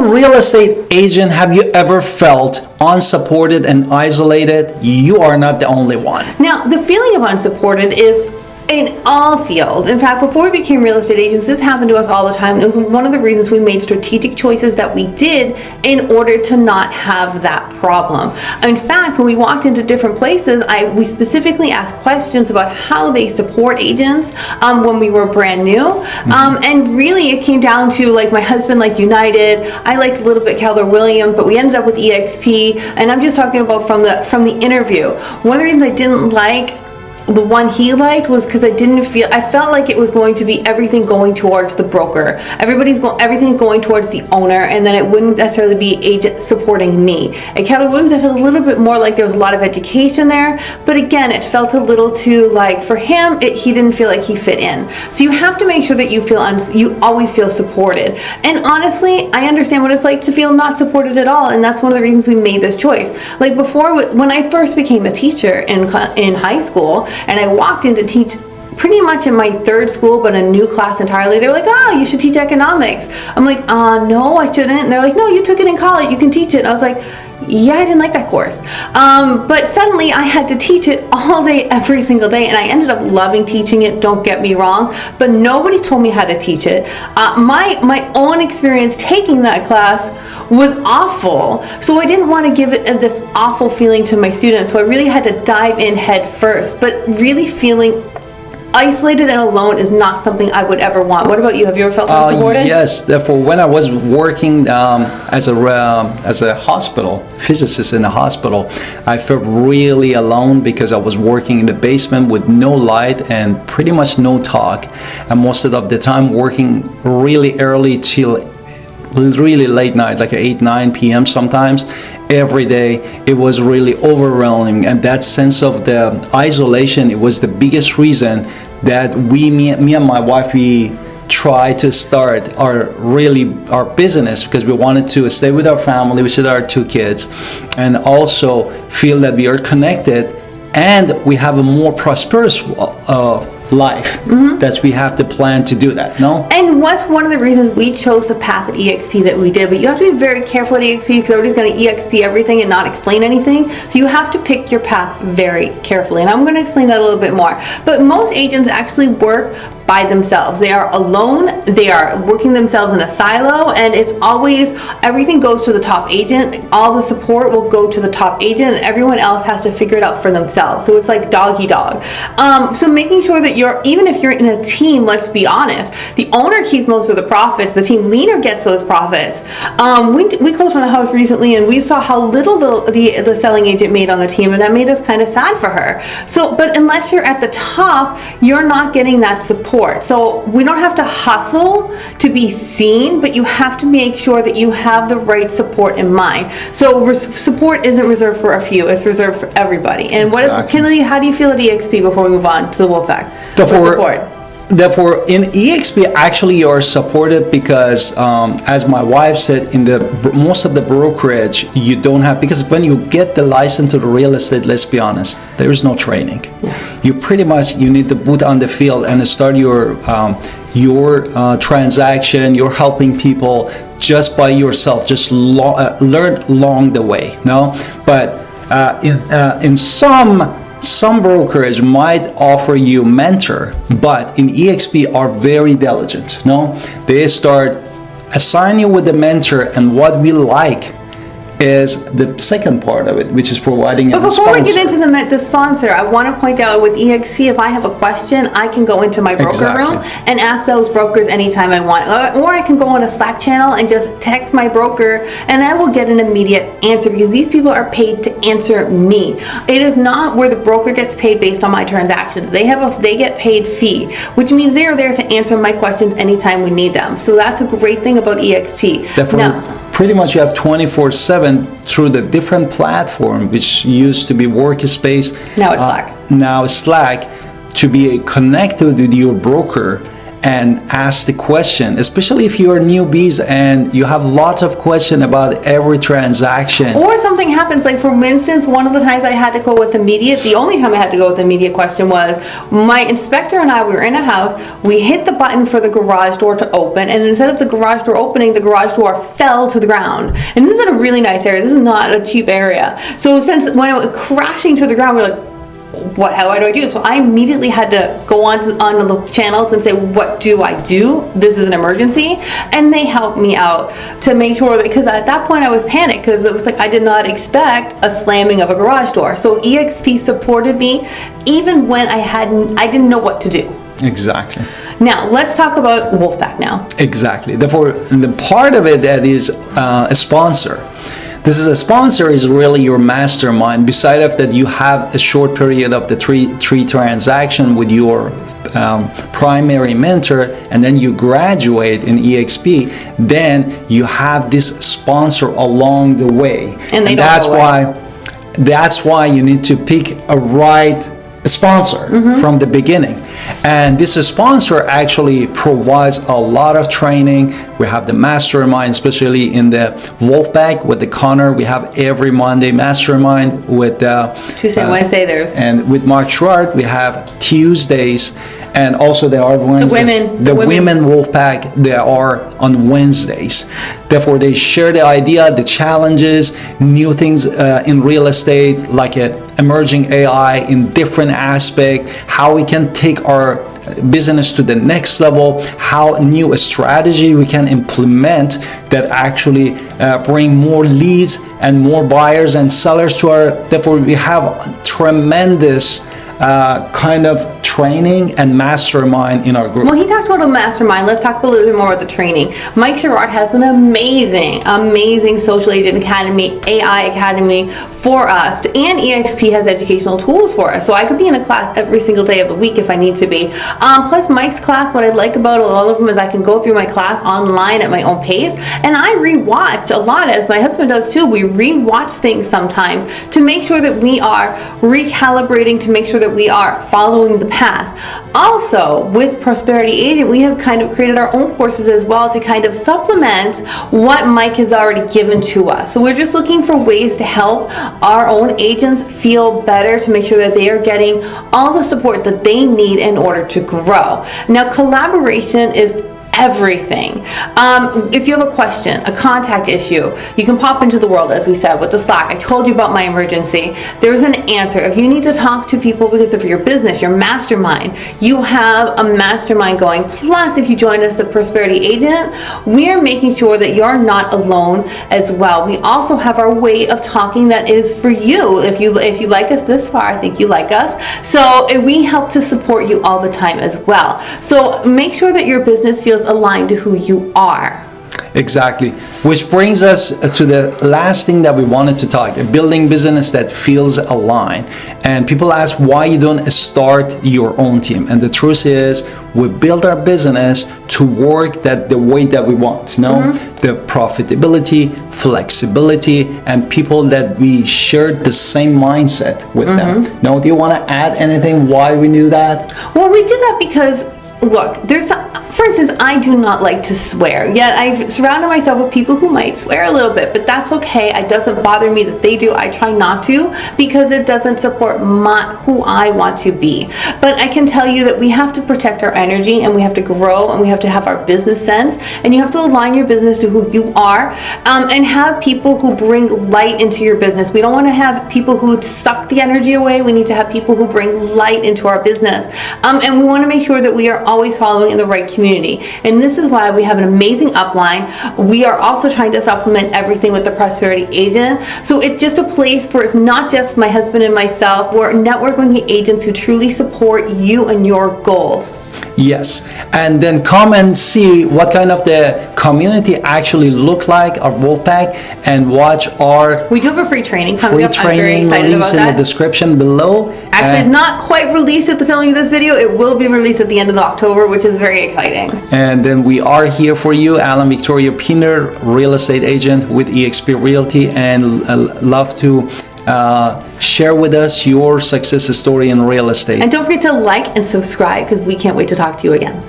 a real estate agent, have you ever felt unsupported and isolated? You are not the only one. Now, the feeling of unsupported is in all fields. In fact, before we became real estate agents, this happened to us all the time. It was one of the reasons we made strategic choices that we did in order to not have that problem. In fact, when we walked into different places, we specifically asked questions about how they support agents when we were brand new. And really it came down to, like, my husband liked United, I liked a little bit Keller Williams, but we ended up with eXp. And I'm just talking about from the interview. One of the reasons I didn't like the one he liked was because I felt like it was going to be everything going towards the broker. Everything's going towards the owner, and then it wouldn't necessarily be agent supporting me. At Keller Williams, I felt a little bit more like there was a lot of education there, but again, it felt a little too, like, for him, he didn't feel like he fit in. So you have to make sure that you always feel supported. And honestly, I understand what it's like to feel not supported at all, and that's one of the reasons we made this choice. Like before, when I first became a teacher in high school, and I walked in to teach pretty much in my third school, but a new class entirely. They were like, oh, you should teach economics. I'm like, no, I shouldn't. And they're like, no, you took it in college, you can teach it. And I was like, yeah, I didn't like that course. But suddenly I had to teach it all day, every single day, and I ended up loving teaching it, don't get me wrong, but nobody told me how to teach it. My own experience taking that class was awful, so I didn't want to give it this awful feeling to my students, so I really had to dive in head first, but really feeling isolated and alone is not something I would ever want. What about you? Have you ever felt unsupported? Yes. Therefore, when I was working as a hospital physicist in a hospital, I felt really alone because I was working in the basement with no light and pretty much no talk, and most of the time working really early till really late night, like 8-9 p.m. sometimes. Every day it was really overwhelming, and that sense of the isolation, it was the biggest reason that me and my wife, we tried to start our business, because we wanted to stay with our family, with our 2 kids, and also feel that we are connected and we have a more prosperous life. That we have to plan to do that, no? And what's one of the reasons we chose the path at eXp that we did, but you have to be very careful at eXp because everybody's going to eXp everything and not explain anything, so you have to pick your path very carefully, and I'm going to explain that a little bit more. But most agents actually work by themselves. They are alone, they are working themselves in a silo, and it's always, everything goes to the top agent, all the support will go to the top agent, and everyone else has to figure it out for themselves. So it's like dog eat dog. So making sure that even if you're in a team, let's be honest, the owner keeps most of the profits, the team leader gets those profits. We closed on a house recently and we saw how little the selling agent made on the team, and that made us kind of sad for her. So, but unless you're at the top, you're not getting that support. So we don't have to hustle to be seen, but you have to make sure that you have the right support in mind. So support isn't reserved for a few, it's reserved for everybody. And exactly. Kinley, how do you feel at eXp before we move on to the Wolfpack? Therefore, in eXp, actually, you're supported because, as my wife said, in most of the brokerage, you don't have, because when you get the license to the real estate, let's be honest, there is no training. Yeah. You need to boot on the field and start your transaction. You're helping people just by yourself. Just learn along the way. No, but in some brokerage might offer you mentor, but in eXp are very diligent. No, they start assign you with the mentor, and what we like is the second part of it, which is providing a sponsor. But before we get into the sponsor, I want to point out with eXp, if I have a question, I can go into my broker room and ask those brokers anytime I want. Or I can go on a Slack channel and just text my broker, and I will get an immediate answer, because these people are paid to answer me. It is not where the broker gets paid based on my transactions. They get paid fee, which means they are there to answer my questions anytime we need them. So that's a great thing about eXp. Definitely. Pretty much you have 24/7 through the different platform, which used to be Workspace. Now it's Slack. Now it's Slack, to be connected with your broker and ask the question, especially if you are newbies and you have lots of questions about every transaction. Or something happens, like for instance, one of the times I had to go with immediate, the only time I had to go with immediate question was my inspector and I, we were in a house, we hit the button for the garage door to open, and instead of the garage door opening, the garage door fell to the ground. And this is in a really nice area, this is not a cheap area. So since when it was crashing to the ground, we were like, how do I do? So I immediately had to go on the channels and say, what do I do? This is an emergency. And they helped me out to make sure that, because at that point I was panicked because it was like I did not expect a slamming of a garage door. So eXp supported me even when I didn't know what to do. Exactly. Now, let's talk about Wolfpack now. Exactly. Therefore, the part of it that is a sponsor. This is a sponsor is really your mastermind. Beside of that, you have a short period of the three transaction with your primary mentor, and then you graduate in eXp. Then you have this sponsor along the way, and that's why you need to pick a right sponsor from the beginning. And this sponsor actually provides a lot of training. We have the mastermind, especially in the Wolfpack with the Connor. We have every Monday mastermind with Tuesday and Wednesday there's, and with Mark Schwartz we have Tuesdays, and also there are Wednesdays. The women Wolfpack, they are on Wednesdays. Therefore, they share the idea, the challenges, new things in real estate, like emerging AI in different aspects, how we can take our business to the next level, how new strategy we can implement that actually bring more leads and more buyers and sellers to our. Therefore, we have tremendous kind of training and mastermind in our group. Well, he talked about a mastermind. Let's talk a little bit more about the training. Mike Sherrod has an amazing social agent academy, AI academy for us, and eXp has educational tools for us. So I could be in a class every single day of the week if I need to be. Plus Mike's class, what I like about a lot of them is I can go through my class online at my own pace, and I rewatch a lot, as my husband does too. We rewatch things sometimes to make sure that we are recalibrating, to make sure that we are following the path. Also, with Prosperity Agent, we have kind of created our own courses as well to kind of supplement what Mike has already given to us. So we're just looking for ways to help our own agents feel better, to make sure that they are getting all the support that they need in order to grow. Now, collaboration is everything. If you have a question, a contact issue, you can pop into the world, as we said, with the Slack. I told you about my emergency. There's an answer. If you need to talk to people because of your business, your mastermind, you have a mastermind going. Plus, if you join us at Prosperity Agent, we are making sure that you're not alone as well. We also have our way of talking that is for you. If you like us this far, I think you like us. So we help to support you all the time as well. So make sure that your business feels aligned to who you are. Exactly. Which brings us to the last thing that we wanted to talk, building business that feels aligned. And people ask why you don't start your own team. And the truth is, we build our business to work the way that we want. The profitability, flexibility, and people that we share the same mindset with them. Now, do you want to add anything why we do that? Well, we did that because, look, for instance, I do not like to swear, yet I've surrounded myself with people who might swear a little bit, but that's okay. It doesn't bother me that they do. I try not to, because it doesn't support who I want to be. But I can tell you that we have to protect our energy, and we have to grow, and we have to have our business sense, and you have to align your business to who you are, and have people who bring light into your business. We don't want to have people who suck the energy away. We need to have people who bring light into our business, and we want to make sure that we are always following in the right community. And this is why we have an amazing upline. We are also trying to supplement everything with the Prosperity Agent. So it's just a place for, it's not just my husband and myself. We're networking the agents who truly support you and your goals. Yes, and then come and see what kind of the community actually look like our Wolfpack, and watch our we do have a free training coming up. I'm very excited about that. In the description below. Actually, not quite released at the filming of this video. It will be released at the end of October, which is very exciting. And then we are here for you, Alan Victoria Piner, real estate agent with eXp Realty, and love to share with us your success story in real estate. And don't forget to like and subscribe, because we can't wait to talk to you again.